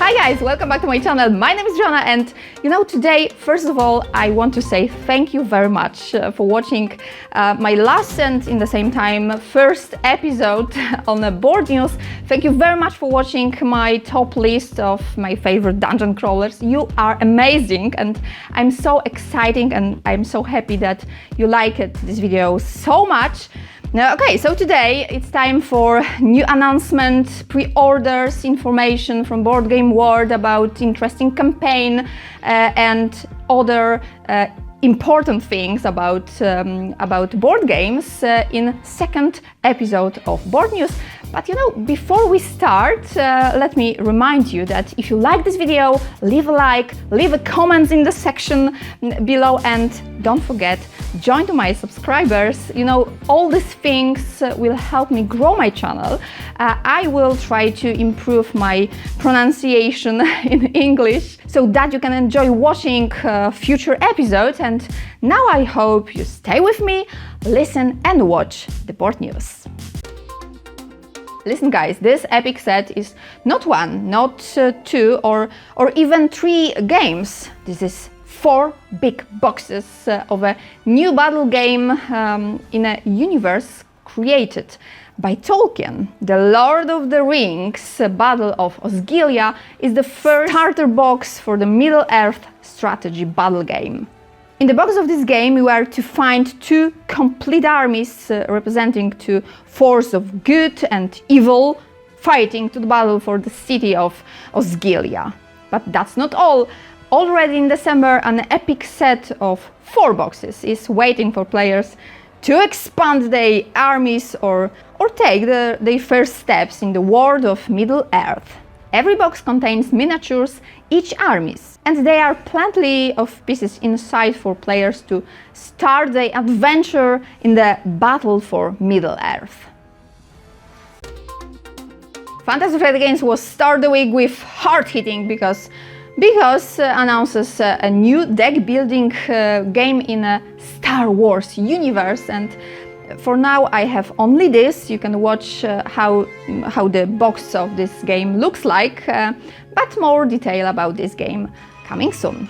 Hi guys, welcome back to my channel. My name is Joanna and today, first of all, I want to say thank you very much for watching my last and in the same time first episode on board news. Thank you very much for watching my top list of my favorite dungeon crawlers. You are amazing and I'm so excited and I'm so happy that you liked this video so much. Okay, so today it's time for new announcement, pre-orders, information from Board Game World about interesting campaign and other important things about board games in second episode of Board News. But before we start, let me remind you that if you like this video, leave a like, leave a comment in the section below, and don't forget, join to my subscribers. All these things will help me grow my channel. I will try to improve my pronunciation in English so that you can enjoy watching future episodes. And now I hope you stay with me, listen and watch the board news. Listen guys, this epic set is not one, not two or even three games. This is 4 big boxes of a new battle game in a universe created by Tolkien. The Lord of the Rings Battle of Osgiliath is the first starter box for the Middle-earth strategy battle game. In the box of this game, you are to find 2 complete armies representing 2 forces of good and evil fighting to the battle for the city of Osgiliath. But that's not all. Already in December, an epic set of 4 boxes is waiting for players to expand their armies or take their first steps in the world of Middle-earth. Every box contains miniatures, each armies, and there are plenty of pieces inside for players to start their adventure in the battle for Middle-earth. Fantasy Flight Games was start the week with hard hitting because announces a new deck building game in a Star Wars universe, and for now I have only this. You can watch how the box of this game looks like, but more detail about this game coming soon.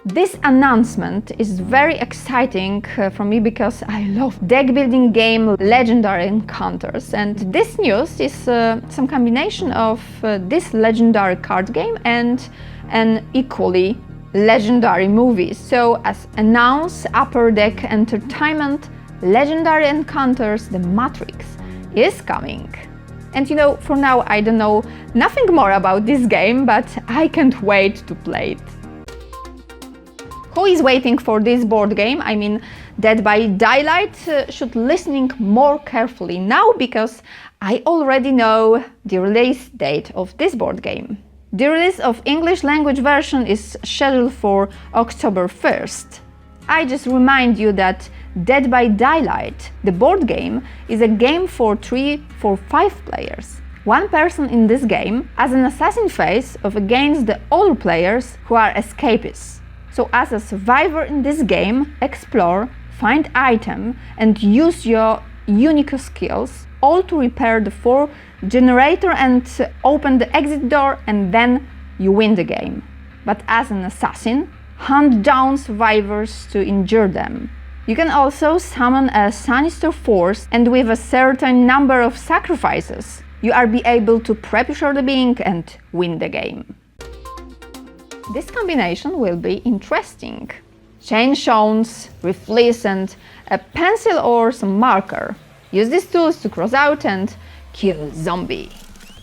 This announcement is very exciting for me because I love deck building game Legendary Encounters, and this news is some combination of this legendary card game and an equally legendary movie. So as announced, Upper Deck Entertainment Legendary Encounters The Matrix is coming. And for now I don't know nothing more about this game, but I can't wait to play it. Who is waiting for this board game? I mean, Dead by Daylight should listening more carefully now because I already know the release date of this board game. The release of English language version is scheduled for October 1st. I just remind you that Dead by Daylight, the board game, is a game for 3-5 players. One person in this game as an assassin face off against the other players who are escapists. So as a survivor in this game, explore, find item and use your unique skills, all to repair the 4 generator and open the exit door, and then you win the game. But as an assassin, hunt down survivors to injure them. You can also summon a sinister force, and with a certain number of sacrifices, you are be able to pressure the being and win the game. This combination will be interesting. Chain shows, reflex and a pencil or some marker. Use these tools to cross out and kill zombie.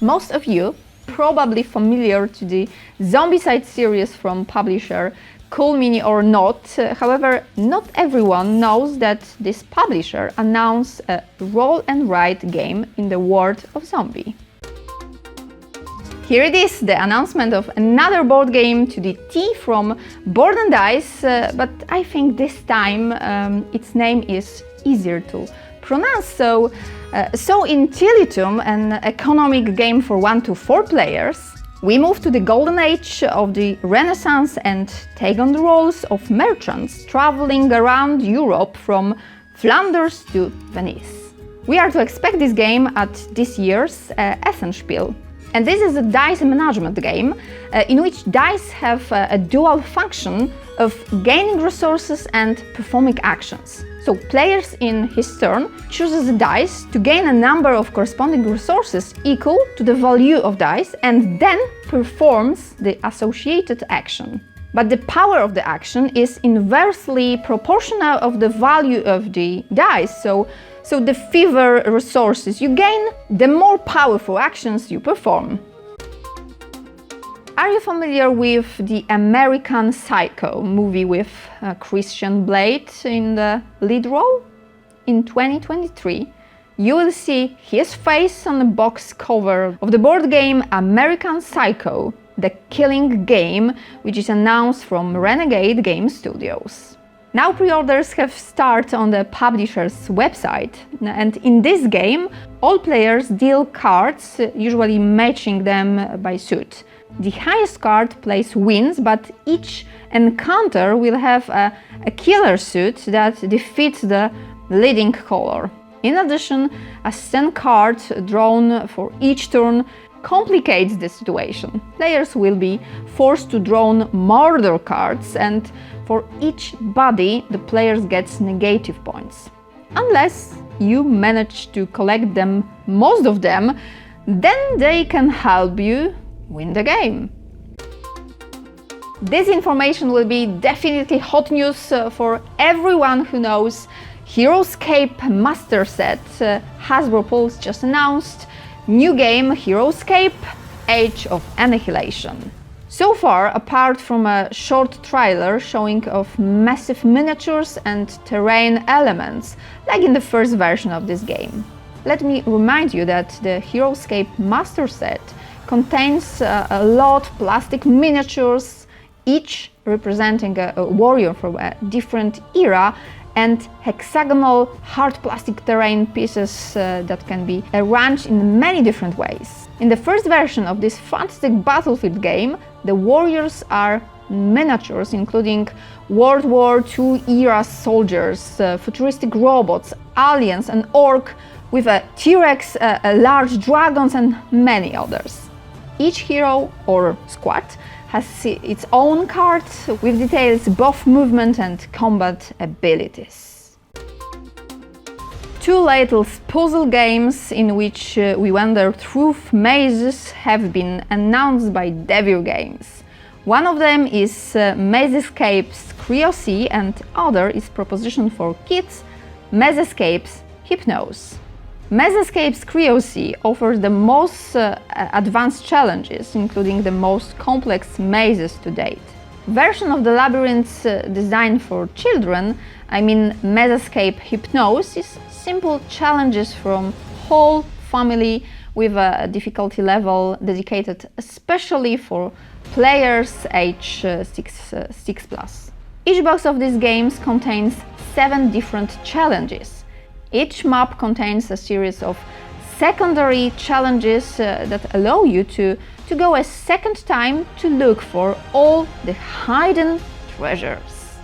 Most of you probably familiar to the Zombicide series from publisher Cool Mini or not. However, not everyone knows that this publisher announced a roll and write game in the world of zombie. Here it is, the announcement of another board game to the T from Board&DICE, but I think this time its name is easier to pronounce. So in Tiletum, an economic game for 1 to 4 players, we move to the golden age of the Renaissance and take on the roles of merchants traveling around Europe from Flanders to Venice. We are to expect this game at this year's Spiele. And this is a dice management game in which dice have a dual function of gaining resources and performing actions. So players in his turn chooses a dice to gain a number of corresponding resources equal to the value of dice and then performs the associated action. But the power of the action is inversely proportional of the value of the dice, so the fewer resources you gain, the more powerful actions you perform. Are you familiar with the American Psycho movie with Christian Bale in the lead role? In 2023, you will see his face on the box cover of the board game American Psycho, The Killing Game, which is announced from Renegade Game Studios. Now pre-orders have started on the publisher's website, and in this game all players deal cards, usually matching them by suit. The highest card plays wins, but each encounter will have a killer suit that defeats the leading color. In addition, a stand card drawn for each turn complicates the situation. Players will be forced to draw murder cards, and for each body the players gets negative points. Unless you manage to collect them, most of them, then they can help you win the game. This information will be definitely hot news for everyone who knows Heroscape Master Set. Hasbro Pulse just announced new game Heroscape Age of Annihilation. So far, apart from a short trailer showing off massive miniatures and terrain elements, like in the first version of this game. Let me remind you that the Heroscape Master Set contains a lot of plastic miniatures, each representing a warrior from a different era, and hexagonal hard plastic terrain pieces that can be arranged in many different ways. In the first version of this fantastic battlefield game, the warriors are miniatures including World War II era soldiers, futuristic robots, aliens, an orc with a T-Rex, large dragons, and many others. Each hero or squad has its own card with details both movement and combat abilities. Two latest puzzle games in which we wander through mazes have been announced by DEVIR Games. One of them is Mazescape's Cryo-C and other is proposition for kids, Mazescape's Hypnos. Mazescape's Cryo-C offers the most advanced challenges, including the most complex mazes to date. Version of the labyrinths designed for children, I mean Mazescape Hypnos, is simple challenges from whole family with a difficulty level dedicated especially for players age 6+. Each box of these games contains 7 different challenges. Each map contains a series of secondary challenges that allow you to go a second time to look for all the hidden treasures.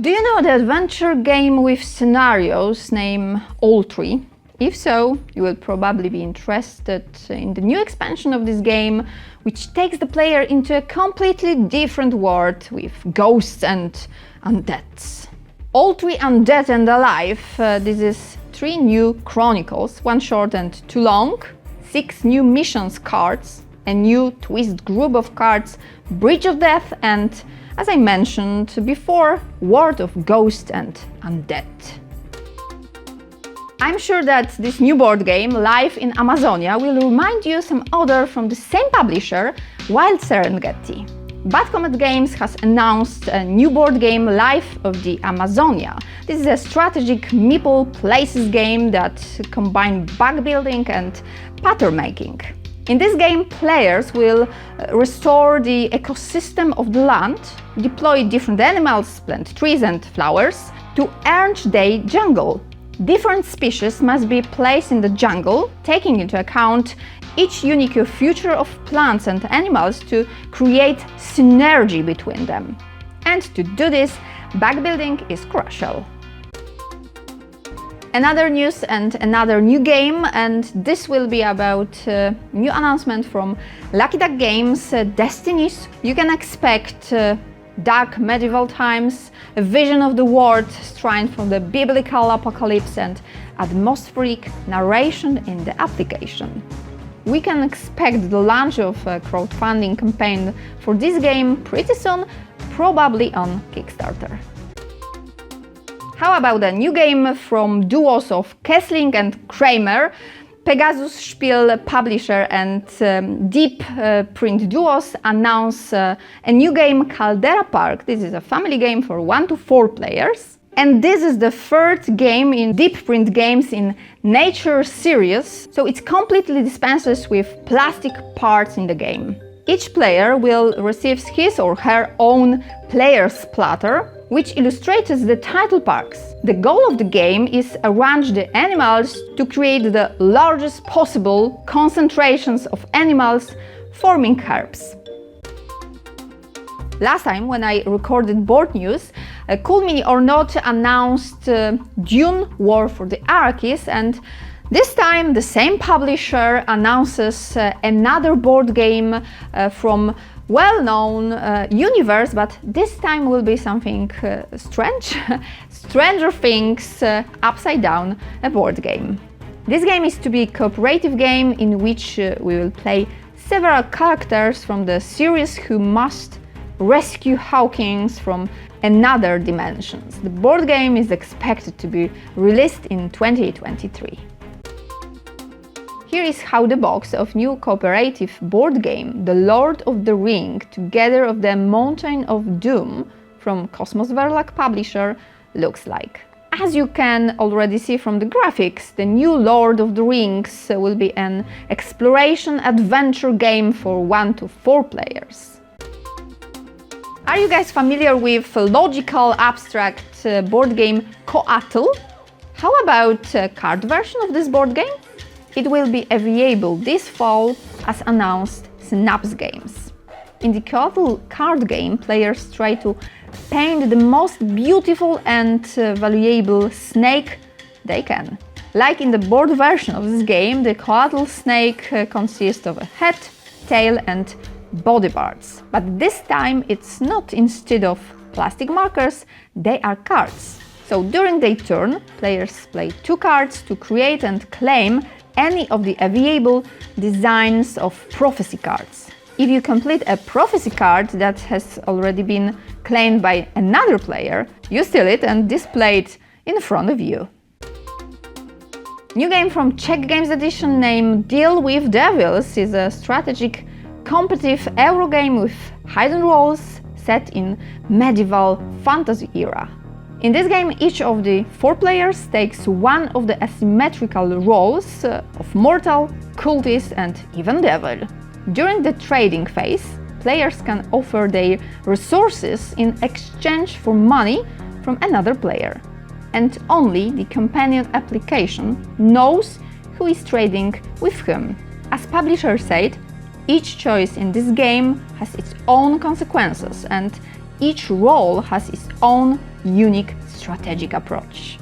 Do you know the adventure game with scenarios named Oltréé? If so, you will probably be interested in the new expansion of this game, which takes the player into a completely different world with ghosts and undeads. Oltréé Undead and Alive, this is 3 new chronicles, 1 short and 2 long, 6 new missions cards, a new twist group of cards, Bridge of Death, and, as I mentioned before, World of Ghost and Undead. I'm sure that this new board game, Live in Amazonia, will remind you some other from the same publisher, Wild Serengeti. Bad Comet Games has announced a new board game, Life of the Amazonia. This is a strategic meeple places game that combines backbuilding and pattern making. In this game, players will restore the ecosystem of the land, deploy different animals, plant trees and flowers to earn their jungle. Different species must be placed in the jungle, taking into account each unique future of plants and animals to create synergy between them. And to do this, backbuilding is crucial. Another news and another new game, and this will be about new announcement from Lucky Duck Games, Destinies. You can expect dark medieval times, a vision of the world strained from the biblical apocalypse, and atmospheric narration in the application. We can expect the launch of a crowdfunding campaign for this game pretty soon, probably on Kickstarter. How about a new game from duos of Kessling and Kramer? Pegasus, Spiele publisher and Deep Print Duos announce a new game, Caldera Park. This is a family game for 1 to 4 players. And this is the third game in Deep Print Games in Nature series, so it completely dispenses with plastic parts in the game. Each player will receive his or her own player's platter, which illustrates the title parks. The goal of the game is arrange the animals to create the largest possible concentrations of animals, forming herbs. Last time, when I recorded board news, Cool Mini or Not announced Dune War for the Arrakis, and this time the same publisher announces another board game from well-known universe, but this time will be something strange. Stranger Things Upside Down, a board game. This game is to be a cooperative game in which we will play several characters from the series who must rescue Hawkins from another dimensions. The board game is expected to be released in 2023. Here is how the box of new cooperative board game, The Lord of the Ring, Together of the Mountain of Doom, from KOSMOS Verlag publisher, looks like. As you can already see from the graphics, the new Lord of the Rings will be an exploration adventure game for 1 to 4 players. Are you guys familiar with logical abstract board game Cóatl? How about a card version of this board game? It will be available this fall, as announced Synapses games. In the Cóatl card game, players try to paint the most beautiful and valuable snake they can. Like in the board version of this game, the Cóatl snake consists of a head, tail and body parts. But this time it's not instead of plastic markers, they are cards. So during their turn, players play 2 cards to create and claim any of the available designs of prophecy cards. If you complete a prophecy card that has already been claimed by another player, you steal it and display it in front of you. New game from Czech Games Edition named Deal with Devils is a strategic competitive Eurogame with hidden roles set in medieval fantasy era. In this game, each of the 4 players takes one of the asymmetrical roles of mortal, cultist and even devil. During the trading phase, players can offer their resources in exchange for money from another player. And only the companion application knows who is trading with whom. As publisher said, each choice in this game has its own consequences and each role has its own unique strategic approach.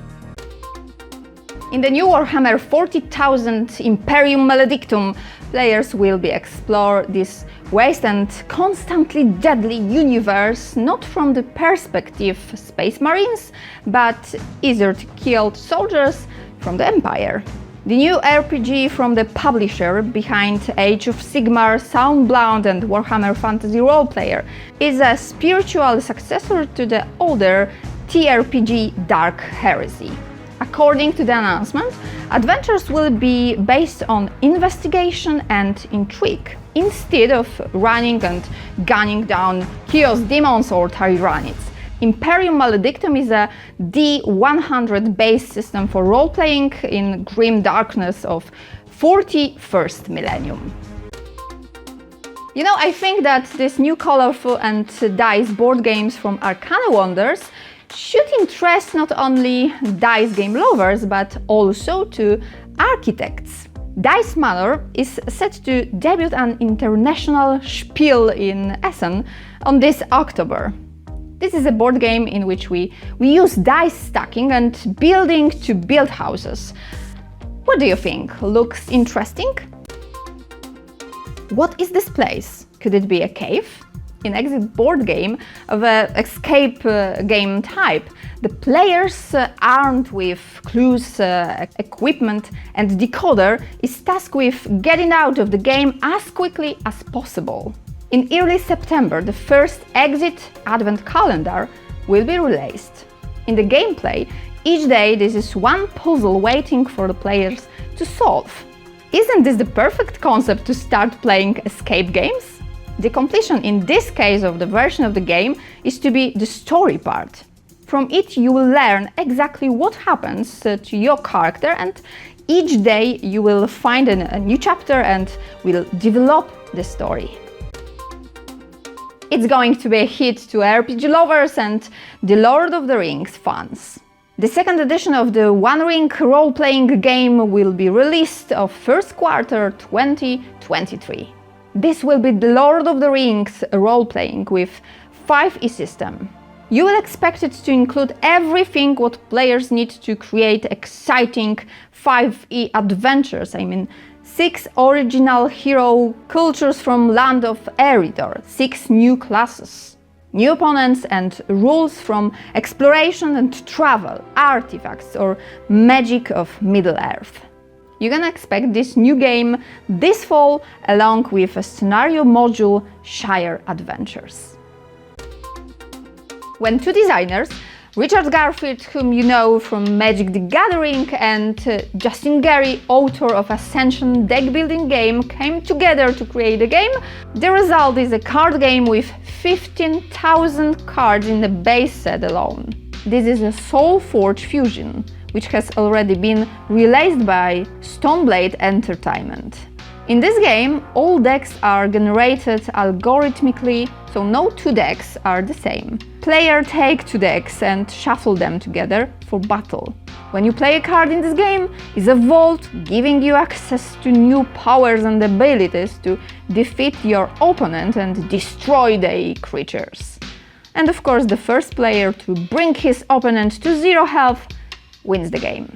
In the new Warhammer 40,000 Imperium Maledictum, players will be explore this vast and constantly deadly universe not from the perspective Space Marines, but easier to kill soldiers from the Empire. The new RPG from the publisher behind Age of Sigmar, Soundbound and Warhammer Fantasy Roleplayer is a spiritual successor to the older TRPG Dark Heresy. According to the announcement, adventures will be based on investigation and intrigue, instead of running and gunning down chaos demons or tyranids. Imperium Maledictum is a D100 based system for role-playing in grim darkness of 41st millennium. You know, I think that these new colorful and dice board games from Arcane Wonders should interest not only dice game lovers, but also to architects. Dice Manor is set to debut an international Spiele in Essen on this October. This is a board game in which we use dice stacking and building to build houses. What do you think? Looks interesting? What is this place? Could it be a cave? In Exit board game of an escape game type, the players armed with clues, equipment and decoder is tasked with getting out of the game as quickly as possible. In early September, the first Exit Advent Calendar will be released. In the gameplay, each day this is one puzzle waiting for the players to solve. Isn't this the perfect concept to start playing escape games? The completion in this case of the version of the game is to be the story part. From it you will learn exactly what happens to your character, and each day you will find a new chapter and will develop the story. It's going to be a hit to RPG lovers and the Lord of the Rings fans. The second edition of the One Ring role-playing game will be released of first quarter 2023. This will be the Lord of the Rings role-playing with 5e system. You will expect it to include everything what players need to create exciting 5e adventures. 6 original hero cultures from Land of Eredor, 6 new classes, new opponents and rules from exploration and travel, artifacts or magic of Middle-earth. You can expect this new game this fall along with a scenario module Shire Adventures. When two designers, Richard Garfield, whom you know from Magic the Gathering, and Justin Gary, author of Ascension deck building game, came together to create a game, the result is a card game with 15,000 cards in the base set alone. This is a Soulforge fusion, which has already been released by Stoneblade Entertainment. In this game, all decks are generated algorithmically, so no two decks are the same. Players take two decks and shuffle them together for battle. When you play a card in this game, is a vault giving you access to new powers and abilities to defeat your opponent and destroy their creatures. And of course, the first player to bring his opponent to 0 health wins the game.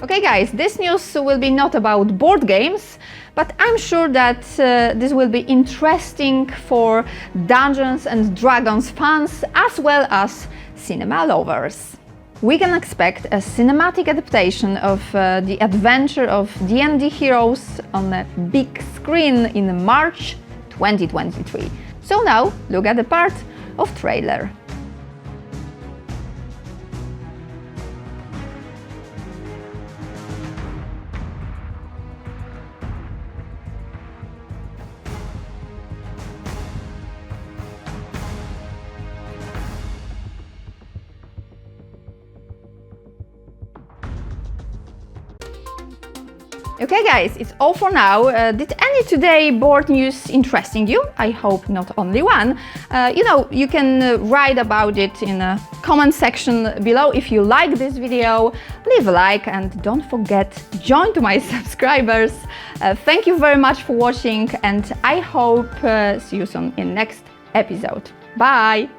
Okay guys, this news will be not about board games, but I'm sure that this will be interesting for Dungeons and Dragons fans as well as cinema lovers. We can expect a cinematic adaptation of the adventure of D&D heroes on a big screen in March 2023. So now, look at the part of trailer. Okay guys, it's all for now. Did any today board news interesting you? I hope not only one. You can write about it in a comment section below. If you like this video, leave a like and don't forget join to my subscribers. Thank you very much for watching and I hope see you soon in next episode. Bye!